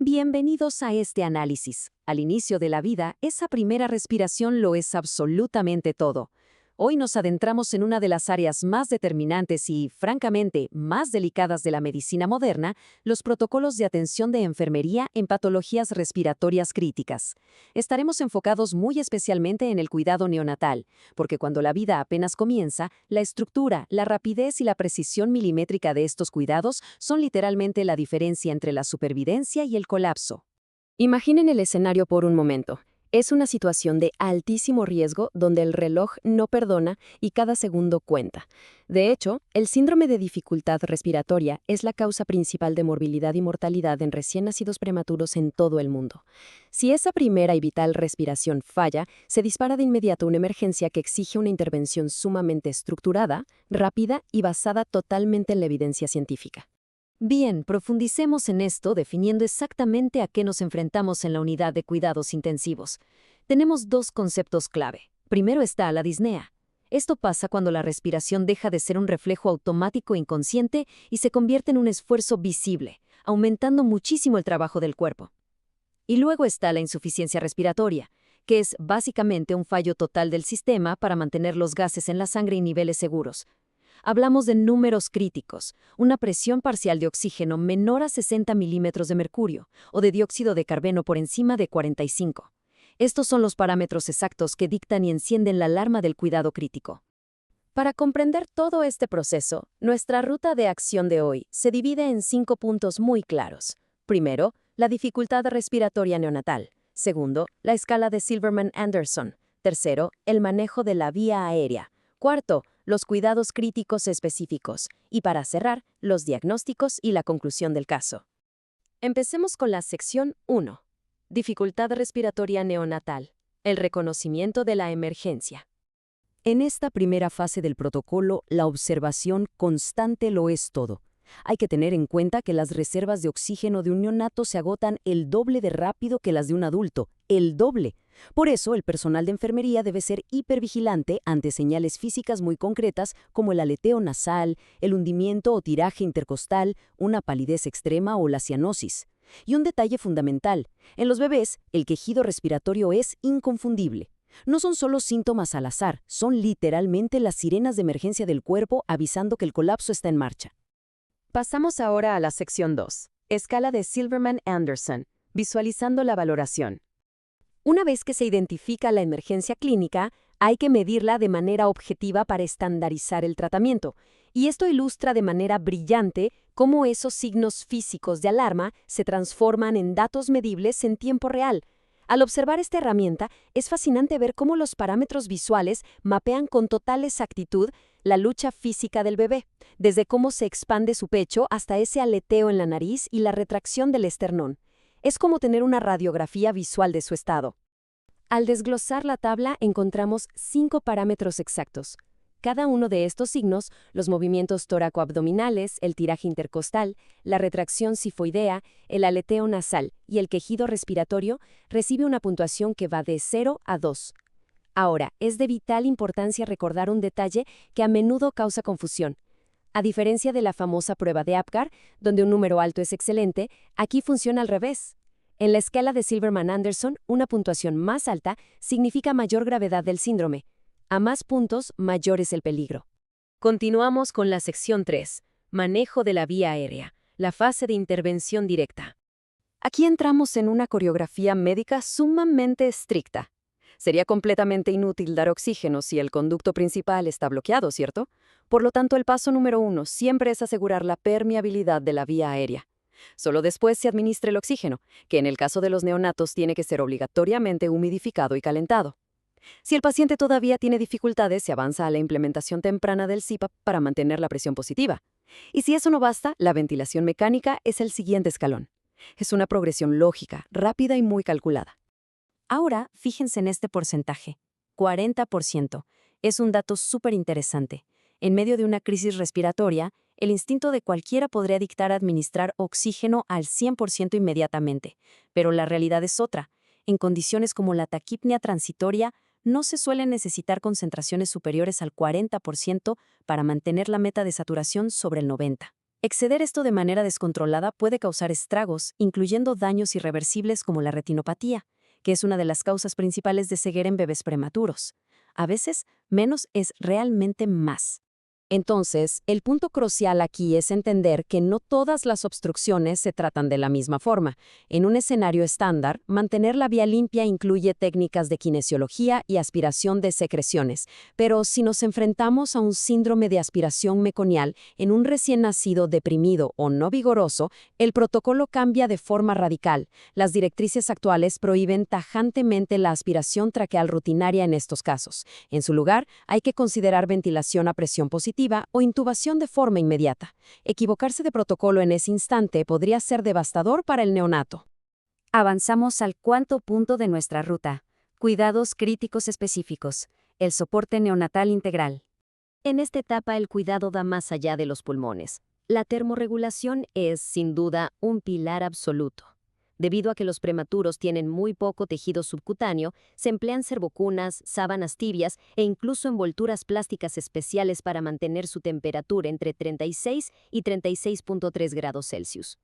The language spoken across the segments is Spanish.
Bienvenidos a este análisis. Al inicio de la vida, esa primera respiración lo es absolutamente todo. Hoy nos adentramos en una de las áreas más determinantes y, francamente, más delicadas de la medicina moderna, los protocolos de atención de enfermería en patologías respiratorias críticas. Estaremos enfocados muy especialmente en el cuidado neonatal, porque cuando la vida apenas comienza, la estructura, la rapidez y la precisión milimétrica de estos cuidados son literalmente la diferencia entre la supervivencia y el colapso. Imaginen el escenario por un momento. Es una situación de altísimo riesgo donde el reloj no perdona y cada segundo cuenta. De hecho, el síndrome de dificultad respiratoria es la causa principal de morbilidad y mortalidad en recién nacidos prematuros en todo el mundo. Si esa primera y vital respiración falla, se dispara de inmediato una emergencia que exige una intervención sumamente estructurada, rápida y basada totalmente en la evidencia científica. Bien, profundicemos en esto definiendo exactamente a qué nos enfrentamos en la unidad de cuidados intensivos. Tenemos dos conceptos clave. Primero está la disnea. Esto pasa cuando la respiración deja de ser un reflejo automático inconsciente y se convierte en un esfuerzo visible, aumentando muchísimo el trabajo del cuerpo. Y luego está la insuficiencia respiratoria, que es básicamente un fallo total del sistema para mantener los gases en la sangre en niveles seguros. Hablamos de números críticos, una presión parcial de oxígeno menor a 60 milímetros de mercurio o de dióxido de carbono por encima de 45. Estos son los parámetros exactos que dictan y encienden la alarma del cuidado crítico. Para comprender todo este proceso, nuestra ruta de acción de hoy se divide en 5 puntos muy claros. Primero, la dificultad respiratoria neonatal. Segundo, la escala de Silverman-Anderson. Tercero, el manejo de la vía aérea. Cuarto, los cuidados críticos específicos. Y para cerrar, los diagnósticos y la conclusión del caso. Empecemos con la sección 1. Dificultad respiratoria neonatal. El reconocimiento de la emergencia. En esta primera fase del protocolo, la observación constante lo es todo. Hay que tener en cuenta que las reservas de oxígeno de un neonato se agotan el doble de rápido que las de un adulto, el doble. Por eso, el personal de enfermería debe ser hipervigilante ante señales físicas muy concretas como el aleteo nasal, el hundimiento o tiraje intercostal, una palidez extrema o la cianosis. Y un detalle fundamental, en los bebés, el quejido respiratorio es inconfundible. No son solo síntomas al azar, son literalmente las sirenas de emergencia del cuerpo avisando que el colapso está en marcha. Pasamos ahora a la sección 2. Escala de Silverman-Anderson. Visualizando la valoración. Una vez que se identifica la emergencia clínica, hay que medirla de manera objetiva para estandarizar el tratamiento. Y esto ilustra de manera brillante cómo esos signos físicos de alarma se transforman en datos medibles en tiempo real. Al observar esta herramienta, es fascinante ver cómo los parámetros visuales mapean con total exactitud la lucha física del bebé, desde cómo se expande su pecho hasta ese aleteo en la nariz y la retracción del esternón. Es como tener una radiografía visual de su estado. Al desglosar la tabla encontramos 5 parámetros exactos. Cada uno de estos signos, los movimientos tóraco-abdominales, el tiraje intercostal, la retracción sifoidea, el aleteo nasal y el quejido respiratorio, recibe una puntuación que va de 0 a 2. Ahora, es de vital importancia recordar un detalle que a menudo causa confusión. A diferencia de la famosa prueba de Apgar, donde un número alto es excelente, aquí funciona al revés. En la escala de Silverman-Anderson, una puntuación más alta significa mayor gravedad del síndrome. A más puntos, mayor es el peligro. Continuamos con la sección 3. Manejo de la vía aérea. La fase de intervención directa. Aquí entramos en una coreografía médica sumamente estricta. Sería completamente inútil dar oxígeno si el conducto principal está bloqueado, ¿cierto? Por lo tanto, el paso número 1 siempre es asegurar la permeabilidad de la vía aérea. Solo después se administra el oxígeno, que en el caso de los neonatos tiene que ser obligatoriamente humidificado y calentado. Si el paciente todavía tiene dificultades, se avanza a la implementación temprana del CPAP para mantener la presión positiva. Y si eso no basta, la ventilación mecánica es el siguiente escalón. Es una progresión lógica, rápida y muy calculada. Ahora, fíjense en este porcentaje. 40%. Es un dato súper interesante. En medio de una crisis respiratoria, el instinto de cualquiera podría dictar administrar oxígeno al 100% inmediatamente. Pero la realidad es otra. En condiciones como la taquipnea transitoria, no se suelen necesitar concentraciones superiores al 40% para mantener la meta de saturación sobre el 90%. Exceder esto de manera descontrolada puede causar estragos, incluyendo daños irreversibles como la retinopatía, que es una de las causas principales de ceguera en bebés prematuros. A veces, menos es realmente más. Entonces, el punto crucial aquí es entender que no todas las obstrucciones se tratan de la misma forma. En un escenario estándar, mantener la vía limpia incluye técnicas de kinesiología y aspiración de secreciones, pero si nos enfrentamos a un síndrome de aspiración meconial en un recién nacido deprimido o no vigoroso, el protocolo cambia de forma radical. Las directrices actuales prohíben tajantemente la aspiración traqueal rutinaria en estos casos. En su lugar, hay que considerar ventilación a presión positiva o intubación de forma inmediata. Equivocarse de protocolo en ese instante podría ser devastador para el neonato. Avanzamos al cuarto punto de nuestra ruta. Cuidados críticos específicos. El soporte neonatal integral. En esta etapa el cuidado va más allá de los pulmones. La termorregulación es, sin duda, un pilar absoluto. Debido a que los prematuros tienen muy poco tejido subcutáneo, se emplean servocunas, sábanas tibias e incluso envolturas plásticas especiales para mantener su temperatura entre 36 y 36.3 grados Celsius.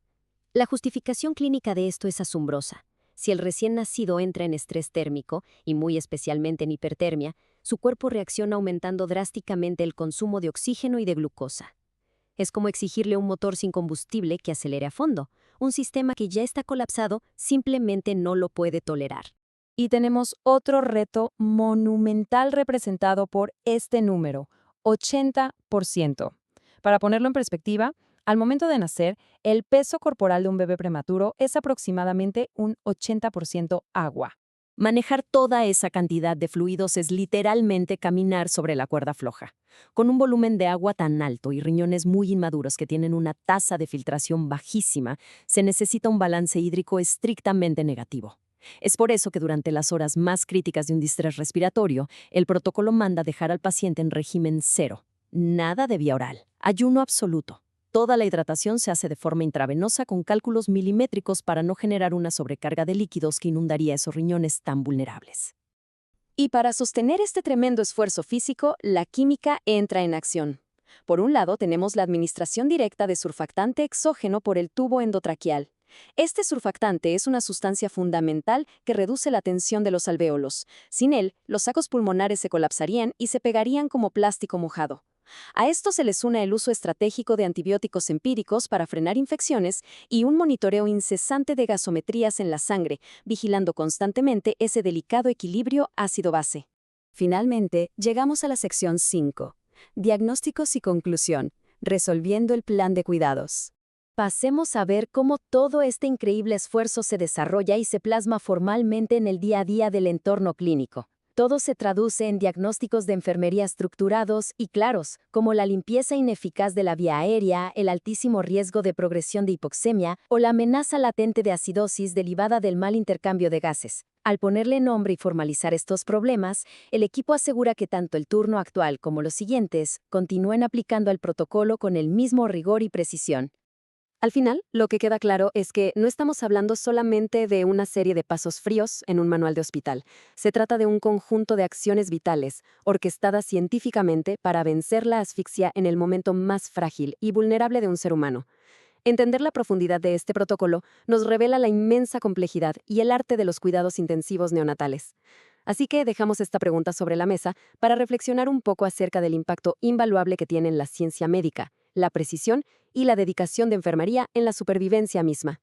La justificación clínica de esto es asombrosa. Si el recién nacido entra en estrés térmico, y muy especialmente en hipertermia, su cuerpo reacciona aumentando drásticamente el consumo de oxígeno y de glucosa. Es como exigirle un motor sin combustible que acelere a fondo. Un sistema que ya está colapsado simplemente no lo puede tolerar. Y tenemos otro reto monumental representado por este número, 80%. Para ponerlo en perspectiva, al momento de nacer, el peso corporal de un bebé prematuro es aproximadamente un 80% agua. Manejar toda esa cantidad de fluidos es literalmente caminar sobre la cuerda floja. Con un volumen de agua tan alto y riñones muy inmaduros que tienen una tasa de filtración bajísima, se necesita un balance hídrico estrictamente negativo. Es por eso que durante las horas más críticas de un distrés respiratorio, el protocolo manda dejar al paciente en régimen cero. Nada de vía oral. Ayuno absoluto. Toda la hidratación se hace de forma intravenosa con cálculos milimétricos para no generar una sobrecarga de líquidos que inundaría esos riñones tan vulnerables. Y para sostener este tremendo esfuerzo físico, la química entra en acción. Por un lado, tenemos la administración directa de surfactante exógeno por el tubo endotraqueal. Este surfactante es una sustancia fundamental que reduce la tensión de los alvéolos. Sin él, los sacos pulmonares se colapsarían y se pegarían como plástico mojado. A esto se les une el uso estratégico de antibióticos empíricos para frenar infecciones y un monitoreo incesante de gasometrías en la sangre, vigilando constantemente ese delicado equilibrio ácido-base. Finalmente, llegamos a la sección 5. Diagnósticos y conclusión. Resolviendo el plan de cuidados. Pasemos a ver cómo todo este increíble esfuerzo se desarrolla y se plasma formalmente en el día a día del entorno clínico. Todo se traduce en diagnósticos de enfermería estructurados y claros, como la limpieza ineficaz de la vía aérea, el altísimo riesgo de progresión de hipoxemia o la amenaza latente de acidosis derivada del mal intercambio de gases. Al ponerle nombre y formalizar estos problemas, el equipo asegura que tanto el turno actual como los siguientes continúen aplicando el protocolo con el mismo rigor y precisión. Al final, lo que queda claro es que no estamos hablando solamente de una serie de pasos fríos en un manual de hospital. Se trata de un conjunto de acciones vitales, orquestadas científicamente para vencer la asfixia en el momento más frágil y vulnerable de un ser humano. Entender la profundidad de este protocolo nos revela la inmensa complejidad y el arte de los cuidados intensivos neonatales. Así que dejamos esta pregunta sobre la mesa para reflexionar un poco acerca del impacto invaluable que tienen la ciencia médica, la precisión y la dedicación de enfermería en la supervivencia misma.